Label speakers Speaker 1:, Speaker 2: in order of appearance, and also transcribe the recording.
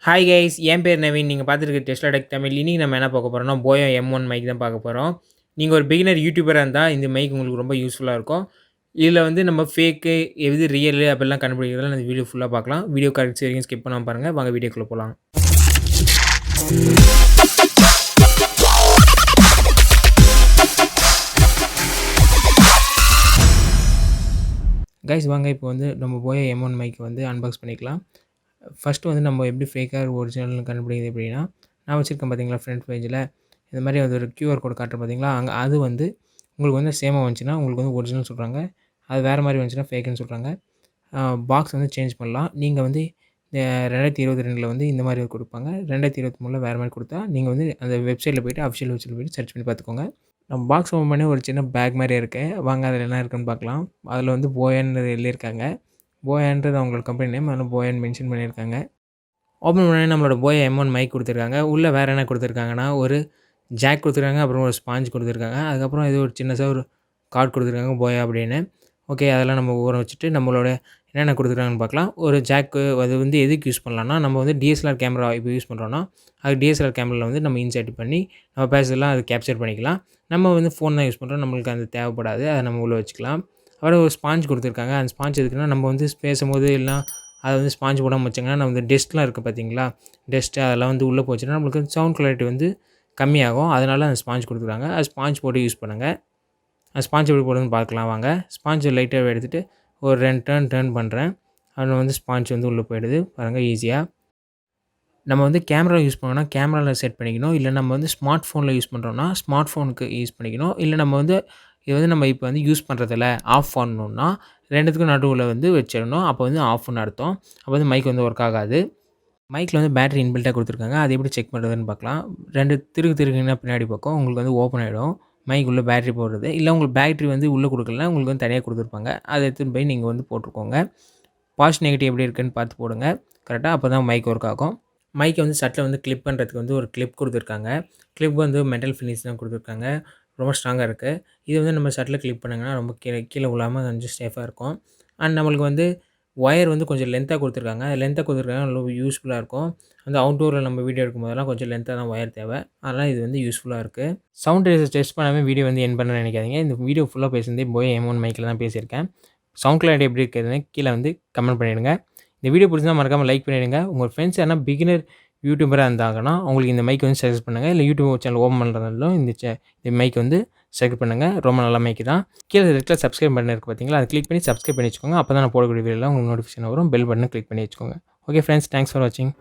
Speaker 1: Hi guys என் பேர் நவீன். நீங்கள் பார்த்துருக்க டெஸ்லா டெக் தமிழ். இன்னைக்கு நம்ம என்ன பார்க்க போகிறோம்னா போயோ M1 மைக் தான் பார்க்க போகிறோம். நீங்கள் ஒரு பிகினர் யூடியூபராக இருந்தால் இந்த மைக் உங்களுக்கு ரொம்ப யூஸ்ஃபுல்லாக இருக்கும். இதில் வந்து நம்ம ஃபேக்கு எது ரியலு அப்படிலாம் கண்டுபிடிக்கிறதுலாம் இந்த வீடியோ ஃபுல்லாக பார்க்கலாம். வீடியோ கடைசி வரைக்கும் ஸ்கிப் பண்ணாமல் பாருங்கள். வாங்க வீடியோக்குள்ளே போகலாம். கைஸ் வாங்க இப்போ வந்து நம்ம போயோ M1 மைக் வந்து அன்பாக்ஸ் பண்ணிக்கலாம். ஃபஸ்ட்டு வந்து நம்ம எப்படி ஃபேக்காக ஒரிஜினல்னு கண்டுபிடிக்கிறது எப்படின்னா, நான் வச்சுருக்கேன் பார்த்தீங்களா ஃப்ரண்ட் பேஜில் இந்த மாதிரி அது ஒரு QR கோட் காட்டுறேன் பார்த்தீங்களா, அங்கே அது வந்து உங்களுக்கு வந்து சேமாக வந்துச்சுன்னா உங்களுக்கு வந்து ஒரிஜினல் சொல்கிறாங்க. அது வேறு மாதிரி வந்துச்சுன்னா ஃபேக்குன்னு சொல்கிறாங்க. பாக்ஸ் வந்து சேஞ்ச் பண்ணலாம். நீங்கள் வந்து 2022 வந்து இந்த மாதிரி கொடுப்பாங்க. 2023 வேறு மாதிரி கொடுத்தா நீங்கள் வந்து அந்த வெப்சைட்டில் போய்ட்டு அஃபிஷியல் வெப்சைட்டில் போய்ட்டு சர்ச் பண்ணி பார்த்துக்கோங்க. நம்ம பாக்ஸ் ஓப்பன் பண்ணி ஒரு சின்ன பேக் மாதிரி இருக்குது. வாங்க அதில் என்ன இருக்குன்னு பார்க்கலாம். அதில் வந்து போயான்னு எழுதியிருக்காங்க. போயான்றது அவங்களோட கம்பெனி நேம். அதில் போயான்னு மென்ஷன் பண்ணியிருக்காங்க. ஓப்பன் பண்ணி நம்மளோட போயா M1 மைக் கொடுத்துருக்காங்க. உள்ளே வேறு என்ன கொடுத்துருக்காங்கன்னா, ஒரு ஜாக் கொடுத்துருக்காங்க. அப்புறம் ஒரு ஸ்பாஞ்ச் கொடுத்துருக்காங்க. அதுக்கப்புறம் ஏதோ ஒரு சின்னதாக ஒரு கார்டு கொடுத்துருக்காங்க போயா அப்படின்னு. ஓகே, அதெல்லாம் நம்ம ஊற வச்சுட்டு நம்மளோட என்னென்ன கொடுத்துருக்காங்கன்னு பார்க்கலாம். ஒரு ஜாக்கு அது வந்து எதுக்கு யூஸ் பண்ணலான்னா, நம்ம வந்து DSLR கேமரா இப்போ யூஸ் பண்ணுறோன்னா, அது DSLR கேமராவில் வந்து நம்ம இன்சர்ட் பண்ணி நம்ம பேசுறதெல்லாம் அது கேப்சர் பண்ணிக்கலாம். நம்ம வந்து ஃபோன் தான் யூஸ் பண்ணுறோம். நம்மளுக்கு அது தேவைப்படாது. அதை நம்ம உள்ளே வச்சுக்கலாம். அப்புறம் ஒரு ஸ்பாஞ்ச் கொடுத்துருக்காங்க. அந்த ஸ்பாஞ்ச் எதுக்குன்னா, நம்ம வந்து பேசும்போது இல்லைனா அதை வந்து ஸ்பாஞ்ச் போடாமல் வச்சாங்கன்னா, நம்ம இந்த டஸ்ட்லாம் இருக்குது பார்த்தீங்களா, டஸ்ட்டு அதெல்லாம் வந்து உள்ளே போச்சுன்னா நம்மளுக்கு சவுண்ட் குவாலிட்டி வந்து கம்மியாகும். அதனால அந்த ஸ்பாஞ்ச் கொடுத்துருக்காங்க. அது ஸ்பாஞ்ச் போட்டு யூஸ் பண்ணுங்கள். அது ஸ்பாஞ்ச் எப்படி போடுறதுன்னு பார்க்கலாம் வாங்க. ஸ்பாஞ்சை லைட்டாக எடுத்துகிட்டு ஒரு 2 டர்ன் பண்ணுறேன். அதில் வந்து ஸ்பாஞ்ச் வந்து உள்ளே போயிடுது பாருங்கள் ஈஸியாக. நம்ம வந்து கேமரா யூஸ் பண்ணோன்னா கேமராவில் செட் பண்ணிக்கணும். இல்லை நம்ம வந்து ஸ்மார்ட் ஃபோனில் யூஸ் பண்ணுறோன்னா ஸ்மார்ட் ஃபோனுக்கு யூஸ் பண்ணிக்கணும். இல்லை நம்ம வந்து இது வந்து நம்ம இப்போ வந்து யூஸ் பண்ணுறதில்ல ஆஃப் பண்ணணுன்னா 2த்துக்கும் நடுவில் வந்து வச்சிடணும். அப்போ வந்து ஆஃப்னு அர்த்தம். அப்போ வந்து மைக் வந்து ஒர்க் ஆகாது. மைக்கில் வந்து பேட்டரி இன்பில்ட்டாக கொடுத்துருக்காங்க. அது எப்படி செக் பண்ணுறதுன்னு பார்க்கலாம். 2 திருகுனா பின்னாடி பக்கம் உங்களுக்கு வந்து ஓப்பன் ஆகிடும். மைக் உள்ளே பேட்டரி போடுறது. இல்லை உங்களுக்கு பேட்டரி வந்து உள்ளே கொடுக்கலனா உங்களுக்கு வந்து தனியாக கொடுத்துருப்பாங்க. அதை எடுத்துன்னு போய் நீங்கள் வந்து போட்டுக்கோங்க. பாசிட்டிவ் நெகட்டிவ் எப்படி இருக்குன்னு பார்த்து போடுங்க கரெக்டாக. அப்போ தான் மைக் ஒர்க் ஆகும். மைக்கை வந்து சட்டில் வந்து கிளிப் பண்ணுறதுக்கு வந்து ஒரு கிளிப் கொடுத்துருக்காங்க. கிளிப் வந்து மெட்டல் ஃபினிஷ் தான் கொடுத்துருக்காங்க. ரொம்ப ஸ்ட்ராங்காக இருக்குது. இது வந்து நம்ம சட்டில் கிளிப் பண்ணிங்கன்னா ரொம்ப கீழே விழாமல் கொஞ்சம் சேஃபாக இருக்கும். அண்ட் நம்மளுக்கு வந்து ஒயர் வந்து கொஞ்சம் லென்த்தாக கொடுத்துருக்காங்க. லென்த்தாக கொடுத்துருக்காங்க ரொம்ப யூஸ்ஃபுல்லாக இருக்கும். வந்து அவுட்டோரில் நம்ம வீடியோ எடுக்கும்போதெல்லாம் கொஞ்சம் லென்த்தாக தான் ஒயர் தேவை. அதனால் இது வந்து யூஸ்ஃபுல்லாக இருக்குது. சவுண்ட் ரேசஸ் டெஸ்ட் பண்ணாமல் வீடியோ வந்து என் பண்ண நினைக்காதீங்க. இந்த வீடியோ ஃபுல்லாக பேசுனதே போய் M1 மைக்கில் தான் பேசியிருக்கேன். சவுண்ட் கிளாரிட்டி எப்படி இருக்குதுன்னு கீழே வந்து கமெண்ட் பண்ணிவிடுங்க. இந்த வீடியோ பிடிச்சிருந்தா மறக்காமல் லைக் பண்ணிவிடுங்க. உங்கள் ஃப்ரெண்ட்ஸ் யாரா பிகினர் யூடியூபராக இருந்தாங்கன்னா அவங்களுக்கு இந்த மைக் வந்து சஜஸ்ட் பண்ணுங்கள். இல்லை யூடியூப் சேனல் ஓப்பன் பண்ணுறதாலும் இந்த மைக் வந்து செலக்ட் பண்ணுங்கள். ரொம்ப நல்ல மைக் தான். கீழே ரெட்டில் சப்ஸ்கிரைப் பட்டன் இருக்குது பார்த்தீங்களா, அதை கிளிக் பண்ணி சப்ஸ்கிரைப் பண்ணி வச்சுக்கோங்க. அப்போ தான் நான் போடக்கூடிய வீடியோவில் உங்களுக்கு நோட்டிஃபிகேஷன் வரும். பெல் பட்டனை கிளிக் பண்ணி வச்சுக்கோங்க. ஓகே ஃப்ரெண்ட்ஸ், தேங்க்ஸ் ஃபார் வாட்சிங்.